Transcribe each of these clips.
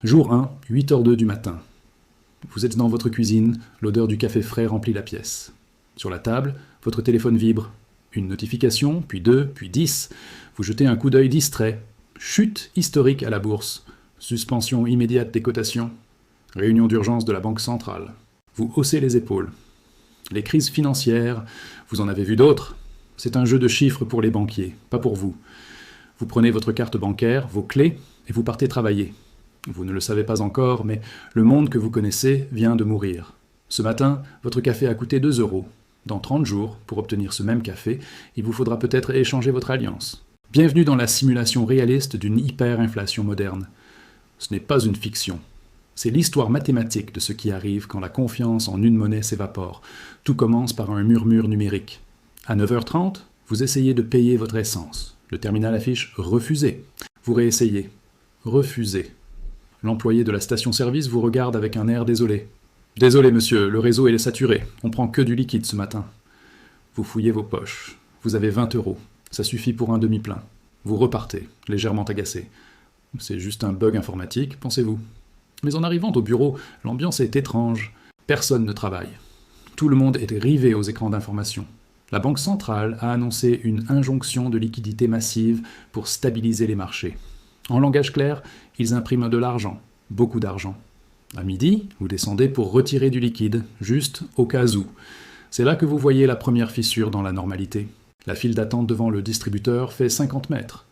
Jour 1, 8h02 du matin. Vous êtes dans votre cuisine, l'odeur du café frais remplit la pièce. Sur la table, votre téléphone vibre. Une notification, puis 2, puis 10. Vous jetez un coup d'œil distrait. Chute historique à la bourse. Suspension immédiate des cotations. Réunion d'urgence de la Banque centrale. Vous haussez les épaules. Les crises financières, vous en avez vu d'autres. C'est un jeu de chiffres pour les banquiers, pas pour vous. Vous prenez votre carte bancaire, vos clés, et vous partez travailler. Vous ne le savez pas encore, mais le monde que vous connaissez vient de mourir. Ce matin, votre café a coûté 2 €. Dans 30 jours, pour obtenir ce même café, il vous faudra peut-être échanger votre alliance. Bienvenue dans la simulation réaliste d'une hyperinflation moderne. Ce n'est pas une fiction. C'est l'histoire mathématique de ce qui arrive quand la confiance en une monnaie s'évapore. Tout commence par un murmure numérique. À 9h30, vous essayez de payer votre essence. Le terminal affiche « Refusé ». Vous réessayez. Refusé. L'employé de la station-service vous regarde avec un air désolé. « Désolé monsieur, le réseau est saturé. On prend que du liquide ce matin. » Vous fouillez vos poches. Vous avez 20 €. Ça suffit pour un demi-plein. Vous repartez, légèrement agacé. C'est juste un bug informatique, pensez-vous. Mais en arrivant au bureau, l'ambiance est étrange. Personne ne travaille. Tout le monde est rivé aux écrans d'information. La Banque centrale a annoncé une injonction de liquidité massive pour stabiliser les marchés. En langage clair, ils impriment de l'argent, beaucoup d'argent. À midi, vous descendez pour retirer du liquide, juste au cas où. C'est là que vous voyez la première fissure dans la normalité. La file d'attente devant le distributeur fait 50 mètres.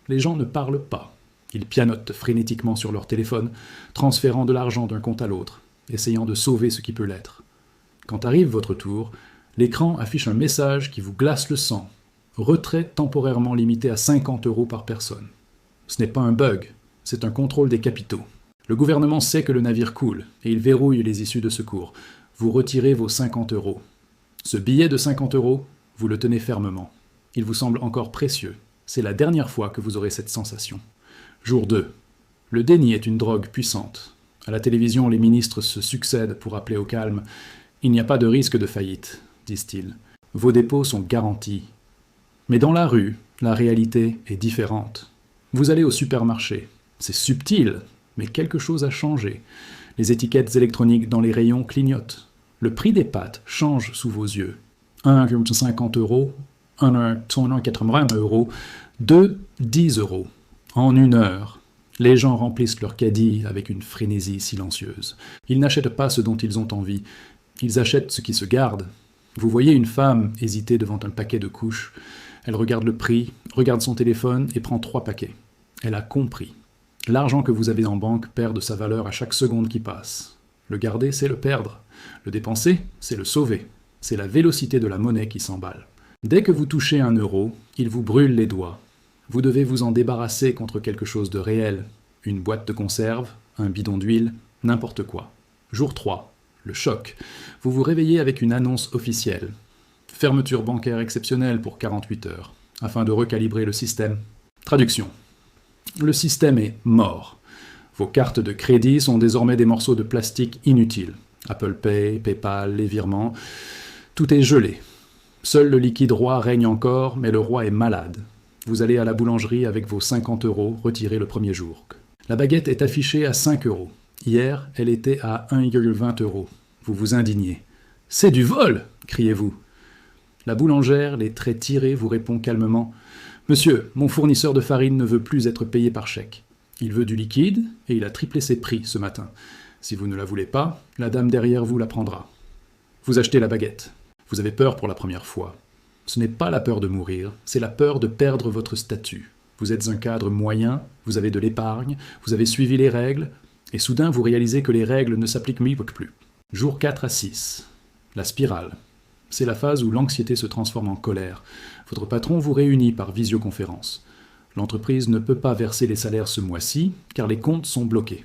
Les gens ne parlent pas. Ils pianotent frénétiquement sur leur téléphone, transférant de l'argent d'un compte à l'autre, essayant de sauver ce qui peut l'être. Quand arrive votre tour, l'écran affiche un message qui vous glace le sang. Retrait temporairement limité à 50 € par personne. Ce n'est pas un bug, c'est un contrôle des capitaux. Le gouvernement sait que le navire coule et il verrouille les issues de secours. Vous retirez vos 50 €. Ce billet de 50 €, vous le tenez fermement. Il vous semble encore précieux. C'est la dernière fois que vous aurez cette sensation. Jour 2. Le déni est une drogue puissante. À la télévision, les ministres se succèdent pour appeler au calme. Il n'y a pas de risque de faillite, disent-ils. Vos dépôts sont garantis. Mais dans la rue, la réalité est différente. Vous allez au supermarché. C'est subtil, mais quelque chose a changé. Les étiquettes électroniques dans les rayons clignotent. Le prix des pâtes change sous vos yeux. 1,50 €, 1,80 €, 2, 10 €. En une heure, les gens remplissent leur caddie avec une frénésie silencieuse. Ils n'achètent pas ce dont ils ont envie. Ils achètent ce qui se garde. Vous voyez une femme hésiter devant un paquet de couches. Elle regarde le prix, regarde son téléphone et prend 3 paquets. Elle a compris. L'argent que vous avez en banque perd de sa valeur à chaque seconde qui passe. Le garder, c'est le perdre. Le dépenser, c'est le sauver. C'est la vélocité de la monnaie qui s'emballe. Dès que vous touchez 1 €, il vous brûle les doigts. Vous devez vous en débarrasser contre quelque chose de réel. Une boîte de conserve, un bidon d'huile, n'importe quoi. Jour 3. Le choc. Vous vous réveillez avec une annonce officielle. Fermeture bancaire exceptionnelle pour 48 heures, afin de recalibrer le système. Traduction. Le système est mort. Vos cartes de crédit sont désormais des morceaux de plastique inutiles. Apple Pay, PayPal, les virements, tout est gelé. Seul le liquide roi règne encore, mais le roi est malade. Vous allez à la boulangerie avec vos 50 € retirés le premier jour. La baguette est affichée à 5 €. Hier, elle était à 1,20 €. Vous vous indignez. « C'est du vol !» criez-vous. La boulangère, les traits tirés, vous répond calmement « Monsieur, mon fournisseur de farine ne veut plus être payé par chèque. Il veut du liquide et il a triplé ses prix ce matin. Si vous ne la voulez pas, la dame derrière vous la prendra. » Vous achetez la baguette. Vous avez peur pour la première fois. Ce n'est pas la peur de mourir, c'est la peur de perdre votre statut. Vous êtes un cadre moyen, vous avez de l'épargne, vous avez suivi les règles, et soudain vous réalisez que les règles ne s'appliquent plus. Jour 4 à 6. La spirale. C'est la phase où l'anxiété se transforme en colère. Votre patron vous réunit par visioconférence. L'entreprise ne peut pas verser les salaires ce mois-ci, car les comptes sont bloqués.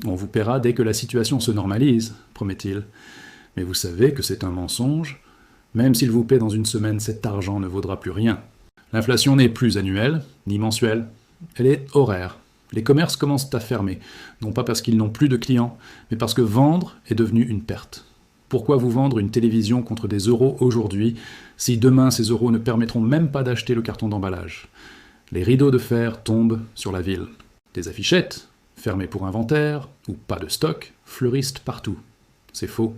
On vous paiera dès que la situation se normalise, promet-il. Mais vous savez que c'est un mensonge. Même s'il vous paie dans une semaine, cet argent ne vaudra plus rien. L'inflation n'est plus annuelle, ni mensuelle. Elle est horaire. Les commerces commencent à fermer, non pas parce qu'ils n'ont plus de clients, mais parce que vendre est devenu une perte. Pourquoi vous vendre une télévision contre des euros aujourd'hui, si demain ces euros ne permettront même pas d'acheter le carton d'emballage? Les rideaux de fer tombent sur la ville. Des affichettes, Fermés pour inventaire, ou pas de stock, fleurissent partout. C'est faux.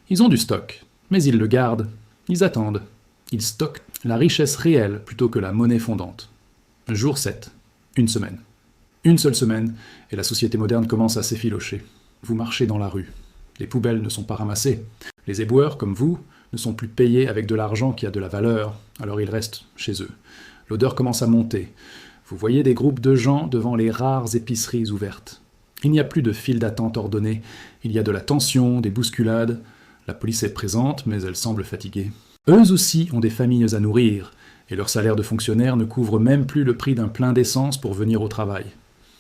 Ils ont du stock, mais ils le gardent. Ils attendent. Ils stockent la richesse réelle plutôt que la monnaie fondante. Jour 7. Une semaine. Une seule semaine, et la société moderne commence à s'effilocher. Vous marchez dans la rue. Les poubelles ne sont pas ramassées. Les éboueurs, comme vous, ne sont plus payés avec de l'argent qui a de la valeur, alors ils restent chez eux. L'odeur commence à monter. Vous voyez des groupes de gens devant les rares épiceries ouvertes. Il n'y a plus de file d'attente ordonnée. Il y a de la tension, des bousculades. La police est présente, mais elle semble fatiguée. Eux aussi ont des familles à nourrir, et leur salaire de fonctionnaire ne couvre même plus le prix d'un plein d'essence pour venir au travail.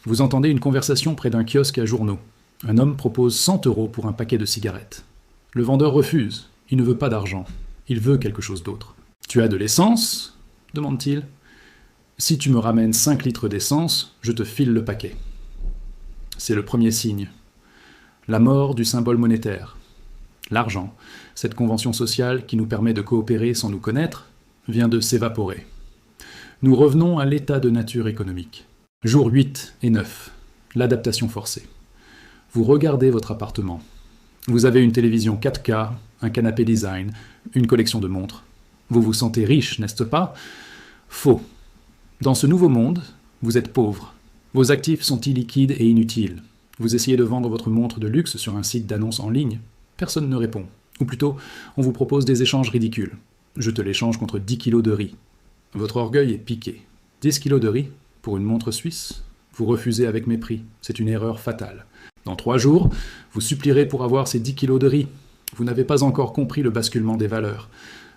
Vous entendez une conversation près d'un kiosque à journaux. Un homme propose 100 € pour un paquet de cigarettes. Le vendeur refuse. Il ne veut pas d'argent. Il veut quelque chose d'autre. « Tu as de l'essence » demande-t-il. « Si tu me ramènes 5 litres d'essence, je te file le paquet. » C'est le premier signe. La mort du symbole monétaire. L'argent, cette convention sociale qui nous permet de coopérer sans nous connaître, vient de s'évaporer. Nous revenons à l'état de nature économique. Jour 8 et 9. L'adaptation forcée. Vous regardez votre appartement. Vous avez une télévision 4K, un canapé design, une collection de montres. Vous vous sentez riche, n'est-ce pas? Faux. Dans ce nouveau monde, vous êtes pauvre. Vos actifs sont illiquides et inutiles. Vous essayez de vendre votre montre de luxe sur un site d'annonce en ligne. Personne ne répond. Ou plutôt, on vous propose des échanges ridicules. Je te l'échange contre 10 kilos de riz. Votre orgueil est piqué. 10 kilos de riz pour une montre suisse? Vous refusez avec mépris. C'est une erreur fatale. Dans 3 jours, vous supplierez pour avoir ces 10 kilos de riz. Vous n'avez pas encore compris le basculement des valeurs.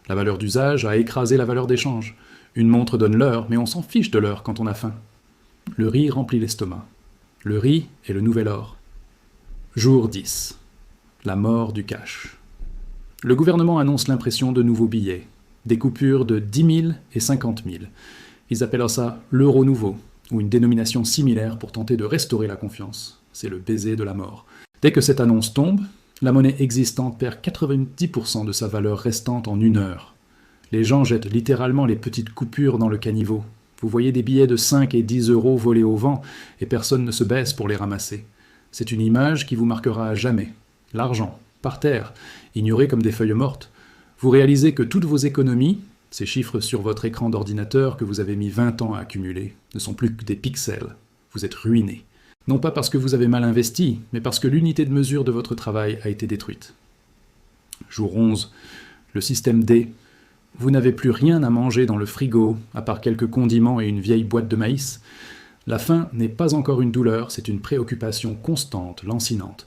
La valeur d'usage a écrasé la valeur d'échange. Une montre donne l'heure, mais on s'en fiche de l'heure quand on a faim. Le riz remplit l'estomac. Le riz est le nouvel or. Jour 10. La mort du cash. Le gouvernement annonce l'impression de nouveaux billets. Des coupures de 10 000 et 50 000. Ils appellent ça l'euro nouveau, ou une dénomination similaire pour tenter de restaurer la confiance. C'est le baiser de la mort. Dès que cette annonce tombe, la monnaie existante perd 90% de sa valeur restante en 1 heure. Les gens jettent littéralement les petites coupures dans le caniveau. Vous voyez des billets de 5 et 10 € voler au vent, et personne ne se baisse pour les ramasser. C'est une image qui vous marquera à jamais. L'argent, par terre, ignoré comme des feuilles mortes. Vous réalisez que toutes vos économies, ces chiffres sur votre écran d'ordinateur que vous avez mis 20 ans à accumuler, ne sont plus que des pixels. Vous êtes ruiné. Non pas parce que vous avez mal investi, mais parce que l'unité de mesure de votre travail a été détruite. Jour 11. Le système D. Vous n'avez plus rien à manger dans le frigo, à part quelques condiments et une vieille boîte de maïs. La faim n'est pas encore une douleur, c'est une préoccupation constante, lancinante.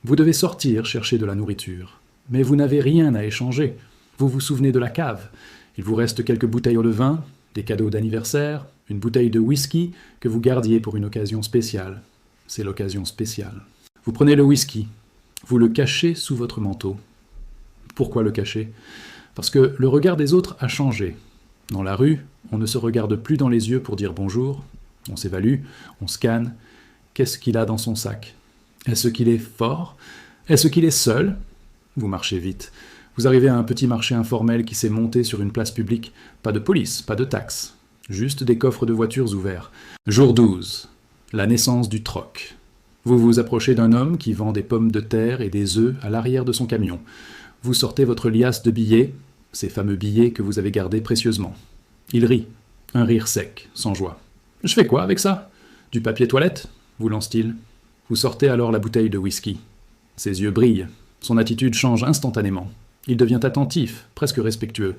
Vous devez sortir chercher de la nourriture. Mais vous n'avez rien à échanger. Vous vous souvenez de la cave. Il vous reste quelques bouteilles de vin, des cadeaux d'anniversaire, une bouteille de whisky que vous gardiez pour une occasion spéciale. C'est l'occasion spéciale. Vous prenez le whisky. Vous le cachez sous votre manteau. Pourquoi le cacher? Parce que le regard des autres a changé. Dans la rue, on ne se regarde plus dans les yeux pour dire bonjour. On s'évalue, on scanne. Qu'est-ce qu'il a dans son sac? Est-ce qu'il est fort? Est-ce qu'il est seul? Vous marchez vite. Vous arrivez à un petit marché informel qui s'est monté sur une place publique. Pas de police, pas de taxes. Juste des coffres de voitures ouverts. Jour 12. La naissance du troc. Vous vous approchez d'un homme qui vend des pommes de terre et des œufs à l'arrière de son camion. Vous sortez votre liasse de billets, ces fameux billets que vous avez gardés précieusement. Il rit, un rire sec, sans joie. « Je fais quoi avec ça? Du papier toilette ?» vous lance-t-il. Vous sortez alors la bouteille de whisky. Ses yeux brillent, son attitude change instantanément. Il devient attentif, presque respectueux.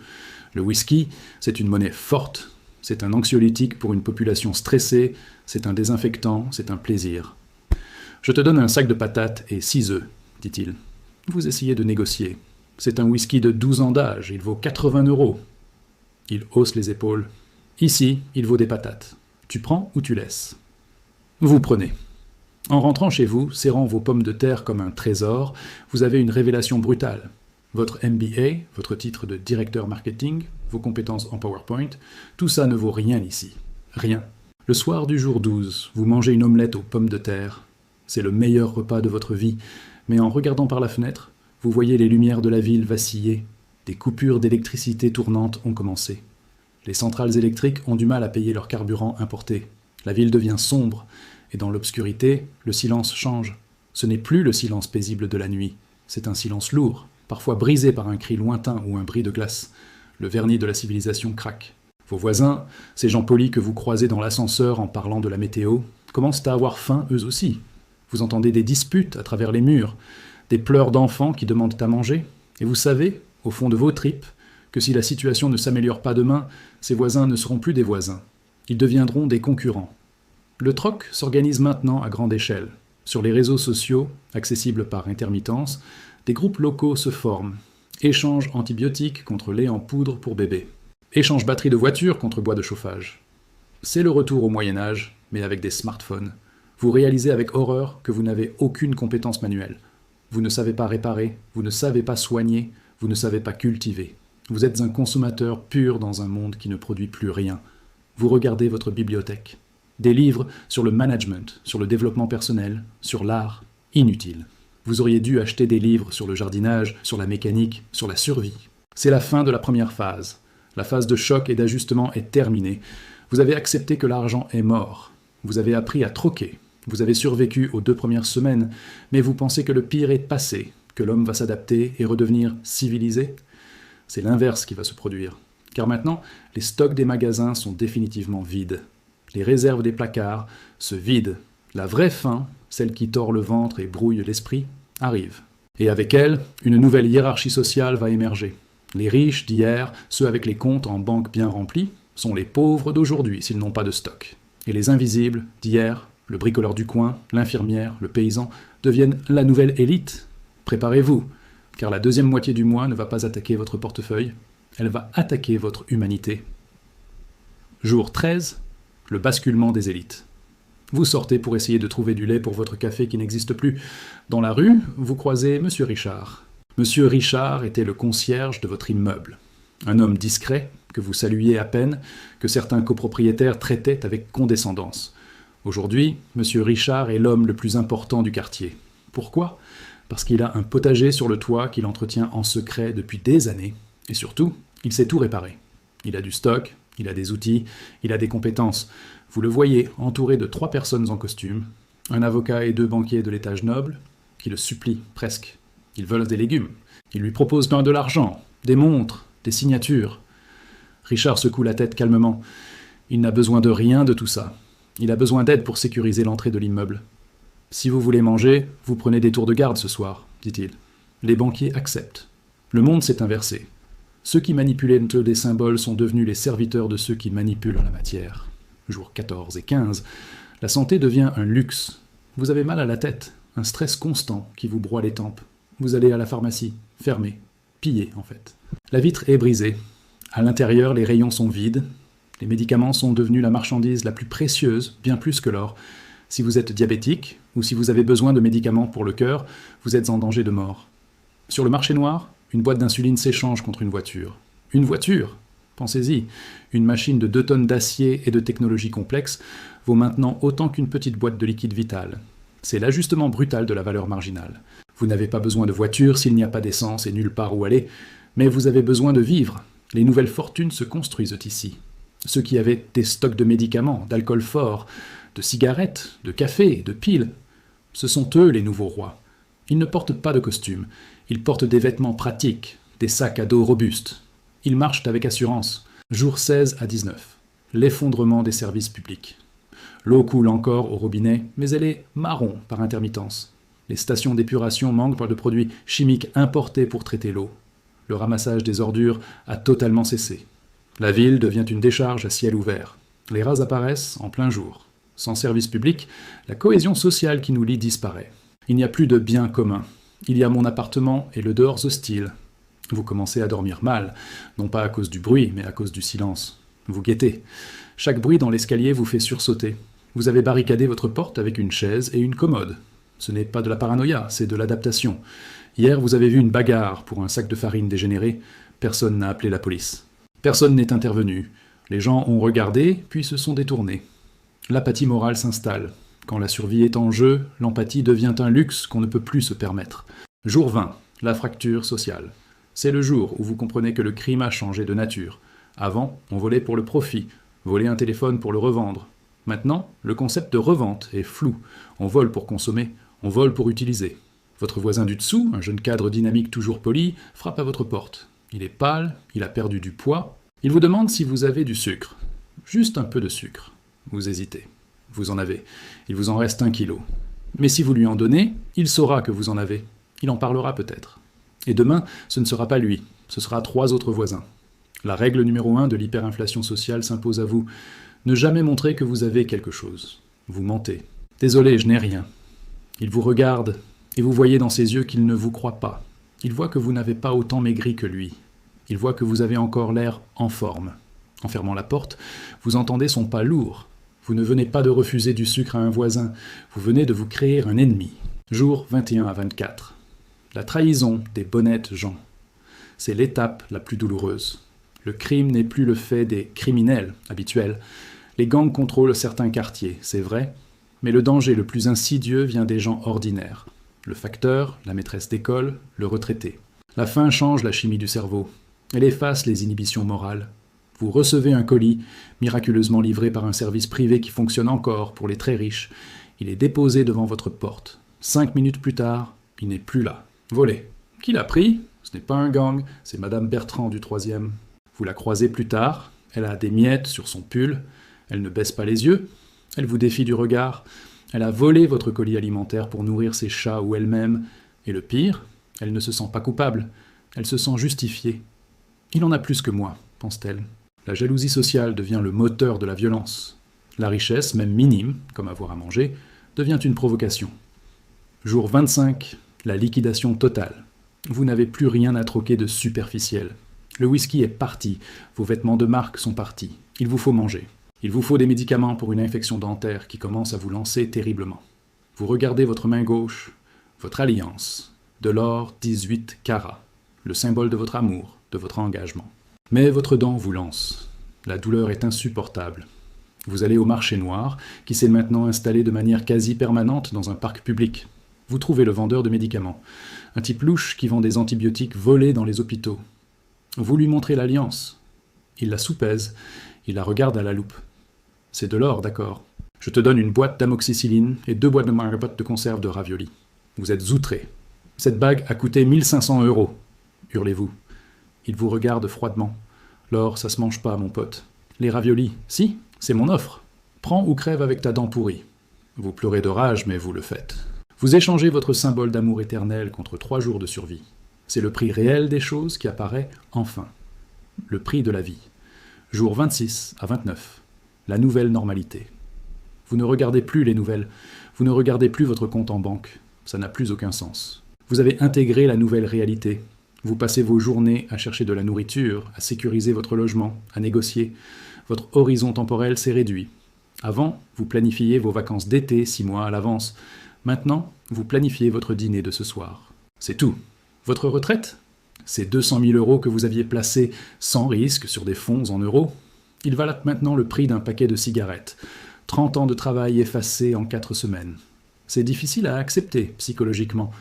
Le whisky, c'est une monnaie forte, c'est un anxiolytique pour une population stressée, c'est un désinfectant, c'est un plaisir. « Je te donne un sac de patates et 6 œufs, dit-il. Vous essayez de négocier. C'est un whisky de 12 ans d'âge, il vaut 80 €. Il hausse les épaules. Ici, il vaut des patates. Tu prends ou tu laisses? Vous prenez. En rentrant chez vous, serrant vos pommes de terre comme un trésor, vous avez une révélation brutale. Votre MBA, votre titre de directeur marketing, vos compétences en PowerPoint, tout ça ne vaut rien ici. Rien. Le soir du jour 12, vous mangez une omelette aux pommes de terre. C'est le meilleur repas de votre vie, mais en regardant par la fenêtre, vous voyez les lumières de la ville vaciller. Des coupures d'électricité tournantes ont commencé. Les centrales électriques ont du mal à payer leur carburant importé. La ville devient sombre, Et dans l'obscurité, le silence change. Ce n'est plus le silence paisible de la nuit, c'est un silence lourd, parfois brisé par un cri lointain ou un bris de glace. Le vernis de la civilisation craque. Vos voisins, ces gens polis que vous croisez dans l'ascenseur en parlant de la météo, commencent à avoir faim eux aussi. Vous entendez des disputes à travers les murs, des pleurs d'enfants qui demandent à manger, et vous savez, au fond de vos tripes, que si la situation ne s'améliore pas demain, ces voisins ne seront plus des voisins. Ils deviendront des concurrents. Le troc s'organise maintenant à grande échelle. Sur les réseaux sociaux, accessibles par intermittence, des groupes locaux se forment. Échange antibiotiques contre lait en poudre pour bébé. Échange batterie de voiture contre bois de chauffage. C'est le retour au Moyen-Âge, mais avec des smartphones. Vous réalisez avec horreur que vous n'avez aucune compétence manuelle. Vous ne savez pas réparer, vous ne savez pas soigner, vous ne savez pas cultiver. Vous êtes un consommateur pur dans un monde qui ne produit plus rien. Vous regardez votre bibliothèque. Des livres sur le management, sur le développement personnel, sur l'art, inutiles. Vous auriez dû acheter des livres sur le jardinage, sur la mécanique, sur la survie. C'est la fin de la première phase. La phase de choc et d'ajustement est terminée. Vous avez accepté que l'argent est mort. Vous avez appris à troquer. Vous avez survécu aux 2 premières semaines, mais vous pensez que le pire est passé, que l'homme va s'adapter et redevenir civilisé ? C'est l'inverse qui va se produire. Car maintenant, les stocks des magasins sont définitivement vides. Les réserves des placards se vident. La vraie faim, celle qui tord le ventre et brouille l'esprit, arrive. Et avec elle, une nouvelle hiérarchie sociale va émerger. Les riches d'hier, ceux avec les comptes en banque bien remplis, sont les pauvres d'aujourd'hui s'ils n'ont pas de stock. Et les invisibles d'hier, le bricoleur du coin, l'infirmière, le paysan, deviennent la nouvelle élite. Préparez-vous, car la deuxième moitié du mois ne va pas attaquer votre portefeuille, elle va attaquer votre humanité. Jour 13, le basculement des élites. Vous sortez pour essayer de trouver du lait pour votre café qui n'existe plus. Dans la rue, vous croisez Monsieur Richard. Monsieur Richard était le concierge de votre immeuble. Un homme discret, que vous saluiez à peine, que certains copropriétaires traitaient avec condescendance. Aujourd'hui, Monsieur Richard est l'homme le plus important du quartier. Pourquoi ? Parce qu'il a un potager sur le toit qu'il entretient en secret depuis des années. Et surtout, il sait tout réparer. Il a du stock, il a des outils, il a des compétences. Vous le voyez entouré de 3 personnes en costume, un avocat et 2 banquiers de l'étage noble, qui le supplient presque. Ils veulent des légumes. Ils lui proposent de l'argent, des montres, des signatures. Richard secoue la tête calmement. Il n'a besoin de rien de tout ça. Il a besoin d'aide pour sécuriser l'entrée de l'immeuble. « Si vous voulez manger, vous prenez des tours de garde ce soir, dit-il. Les banquiers acceptent. Le monde s'est inversé. Ceux qui manipulaient des symboles sont devenus les serviteurs de ceux qui manipulent la matière. Jours 14 et 15, la santé devient un luxe. Vous avez mal à la tête, un stress constant qui vous broie les tempes. Vous allez à la pharmacie, fermée, pillée en fait. La vitre est brisée. À l'intérieur, les rayons sont vides. Les médicaments sont devenus la marchandise la plus précieuse, bien plus que l'or. Si vous êtes diabétique, ou si vous avez besoin de médicaments pour le cœur, vous êtes en danger de mort. Sur le marché noir, une boîte d'insuline s'échange contre une voiture. Une voiture ? Pensez-y, une machine de 2 tonnes d'acier et de technologie complexe vaut maintenant autant qu'une petite boîte de liquide vital. C'est l'ajustement brutal de la valeur marginale. Vous n'avez pas besoin de voiture s'il n'y a pas d'essence et nulle part où aller, mais vous avez besoin de vivre. Les nouvelles fortunes se construisent ici. Ceux qui avaient des stocks de médicaments, d'alcool fort, de cigarettes, de café, de piles, ce sont eux les nouveaux rois. Ils ne portent pas de costume, ils portent des vêtements pratiques, des sacs à dos robustes. Ils marchent avec assurance. Jours 16 à 19. L'effondrement des services publics. L'eau coule encore au robinet, mais elle est marron par intermittence. Les stations d'épuration manquent de produits chimiques importés pour traiter l'eau. Le ramassage des ordures a totalement cessé. La ville devient une décharge à ciel ouvert. Les rats apparaissent en plein jour. Sans service public, la cohésion sociale qui nous lie disparaît. Il n'y a plus de bien commun. Il y a mon appartement et le dehors hostile. Vous commencez à dormir mal, non pas à cause du bruit, mais à cause du silence. Vous guettez. Chaque bruit dans l'escalier vous fait sursauter. Vous avez barricadé votre porte avec une chaise et une commode. Ce n'est pas de la paranoïa, c'est de l'adaptation. Hier, vous avez vu une bagarre pour un sac de farine dégénéré. Personne n'a appelé la police. Personne n'est intervenu. Les gens ont regardé, puis se sont détournés. L'apathie morale s'installe. Quand la survie est en jeu, l'empathie devient un luxe qu'on ne peut plus se permettre. Jour 20, la fracture sociale. C'est le jour où vous comprenez que le crime a changé de nature. Avant, on volait pour le profit, voler un téléphone pour le revendre. Maintenant, le concept de revente est flou. On vole pour consommer, on vole pour utiliser. Votre voisin du dessous, un jeune cadre dynamique toujours poli, frappe à votre porte. Il est pâle, il a perdu du poids. Il vous demande si vous avez du sucre. Juste un peu de sucre. Vous hésitez. Vous en avez. Il vous en reste 1 kilo. Mais si vous lui en donnez, il saura que vous en avez. Il en parlera peut-être. Et demain, ce ne sera pas lui, ce sera 3 autres voisins. La règle numéro 1 de l'hyperinflation sociale s'impose à vous. Ne jamais montrer que vous avez quelque chose. Vous mentez. Désolé, je n'ai rien. Il vous regarde, et vous voyez dans ses yeux qu'il ne vous croit pas. Il voit que vous n'avez pas autant maigri que lui. Il voit que vous avez encore l'air en forme. En fermant la porte, vous entendez son pas lourd. Vous ne venez pas de refuser du sucre à un voisin, vous venez de vous créer un ennemi. Jour 21 à 24. La trahison des bonnêtes gens. C'est l'étape la plus douloureuse. Le crime n'est plus le fait des criminels habituels. Les gangs contrôlent certains quartiers, c'est vrai, mais le danger le plus insidieux vient des gens ordinaires. Le facteur, la maîtresse d'école, le retraité. La faim change la chimie du cerveau. Elle efface les inhibitions morales. Vous recevez un colis, miraculeusement livré par un service privé qui fonctionne encore pour les très riches. Il est déposé devant votre porte. 5 minutes plus tard, il n'est plus là. Volé. Qui l'a pris? Ce n'est pas un gang, c'est Madame Bertrand du 3e. Vous la croisez plus tard, elle a des miettes sur son pull, elle ne baisse pas les yeux, elle vous défie du regard, elle a volé votre colis alimentaire pour nourrir ses chats ou elle-même, et le pire, elle ne se sent pas coupable, elle se sent justifiée. Il en a plus que moi, pense-t-elle. La jalousie sociale devient le moteur de la violence. La richesse, même minime, comme avoir à manger, devient une provocation. Jour 25, la liquidation totale. Vous n'avez plus rien à troquer de superficiel. Le whisky est parti, vos vêtements de marque sont partis. Il vous faut manger. Il vous faut des médicaments pour une infection dentaire qui commence à vous lancer terriblement. Vous regardez votre main gauche, votre alliance, de l'or 18 carats, le symbole de votre amour, de votre engagement. Mais votre dent vous lance. La douleur est insupportable. Vous allez au marché noir, qui s'est maintenant installé de manière quasi permanente dans un parc public. Vous trouvez le vendeur de médicaments, un type louche qui vend des antibiotiques volés dans les hôpitaux. Vous lui montrez l'alliance. Il la soupèse, il la regarde à la loupe. C'est de l'or, d'accord. Je te donne une boîte d'amoxicilline et 2 boîtes de margotte de conserve de raviolis. Vous êtes outré. Cette bague a coûté 1 500 €, hurlez-vous. Il vous regarde froidement. L'or, ça se mange pas, mon pote. Les raviolis, si, c'est mon offre. Prends ou crève avec ta dent pourrie. Vous pleurez de rage, mais vous le faites. Vous échangez votre symbole d'amour éternel contre 3 jours de survie. C'est le prix réel des choses qui apparaît enfin. Le prix de la vie. Jour 26 à 29. La nouvelle normalité. Vous ne regardez plus les nouvelles. Vous ne regardez plus votre compte en banque. Ça n'a plus aucun sens. Vous avez intégré la nouvelle réalité. Vous passez vos journées à chercher de la nourriture, à sécuriser votre logement, à négocier. Votre horizon temporel s'est réduit. Avant, vous planifiez vos vacances d'été 6 mois à l'avance. Maintenant, vous planifiez votre dîner de ce soir. C'est tout. Votre retraite? Ces 200 000 € que vous aviez placés sans risque sur des fonds en euros, ils valent maintenant le prix d'un paquet de cigarettes. 30 ans de travail effacés en 4 semaines. C'est difficile à accepter psychologiquement.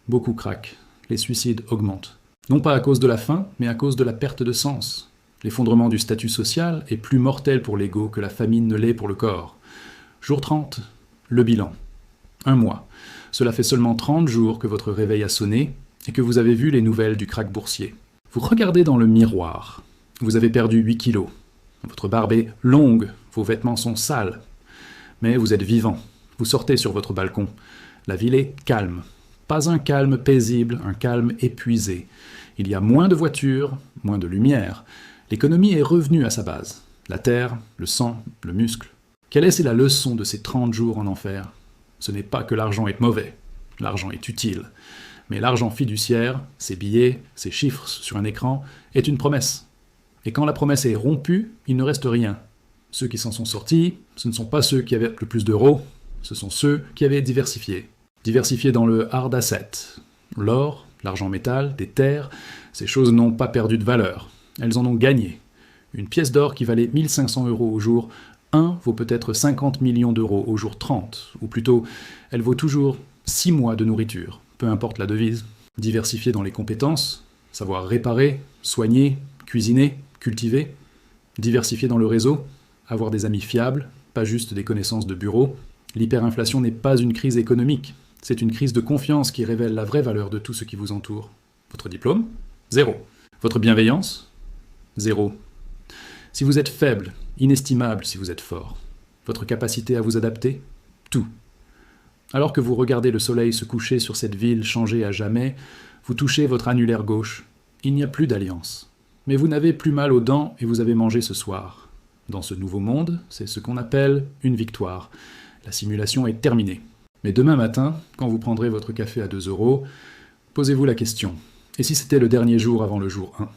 Beaucoup craquent. Les suicides augmentent. Non pas à cause de la faim, mais à cause de la perte de sens. L'effondrement du statut social est plus mortel pour l'ego que la famine ne l'est pour le corps. Jour 30, le bilan. 1 mois. Cela fait seulement 30 jours que votre réveil a sonné et que vous avez vu les nouvelles du krach boursier. Vous regardez dans le miroir. Vous avez perdu 8 kilos. Votre barbe est longue, vos vêtements sont sales. Mais vous êtes vivant. Vous sortez sur votre balcon. La ville est calme. Pas un calme paisible, un calme épuisé. Il y a moins de voitures, moins de lumière. L'économie est revenue à sa base. La terre, le sang, le muscle. Quelle est la leçon de ces 30 jours en enfer? Ce n'est pas que l'argent est mauvais. L'argent est utile. Mais l'argent fiduciaire, ces billets, ces chiffres sur un écran, est une promesse. Et quand la promesse est rompue, il ne reste rien. Ceux qui s'en sont sortis, ce ne sont pas ceux qui avaient le plus d'euros, ce sont ceux qui avaient diversifié. Diversifié dans le hard asset. L'or, l'argent métal, des terres, ces choses n'ont pas perdu de valeur. Elles en ont gagné. Une pièce d'or qui valait 1 500 € au jour 1 vaut peut-être 50 millions d'euros au jour 30, ou plutôt, elle vaut toujours 6 mois de nourriture, peu importe la devise. Diversifié dans les compétences, savoir réparer, soigner, cuisiner, cultiver. Diversifié dans le réseau, avoir des amis fiables, pas juste des connaissances de bureau. L'hyperinflation n'est pas une crise économique, c'est une crise de confiance qui révèle la vraie valeur de tout ce qui vous entoure. Votre diplôme ? 0. Votre bienveillance ? 0. Si vous êtes faible, inestimable si vous êtes fort. Votre capacité à vous adapter ? Tout. Alors que vous regardez le soleil se coucher sur cette ville changée à jamais, vous touchez votre annulaire gauche. Il n'y a plus d'alliance. Mais vous n'avez plus mal aux dents et vous avez mangé ce soir. Dans ce nouveau monde, c'est ce qu'on appelle une victoire. La simulation est terminée. Mais demain matin, quand vous prendrez votre café à 2 €, posez-vous la question. Et si c'était le dernier jour avant le jour 1 ?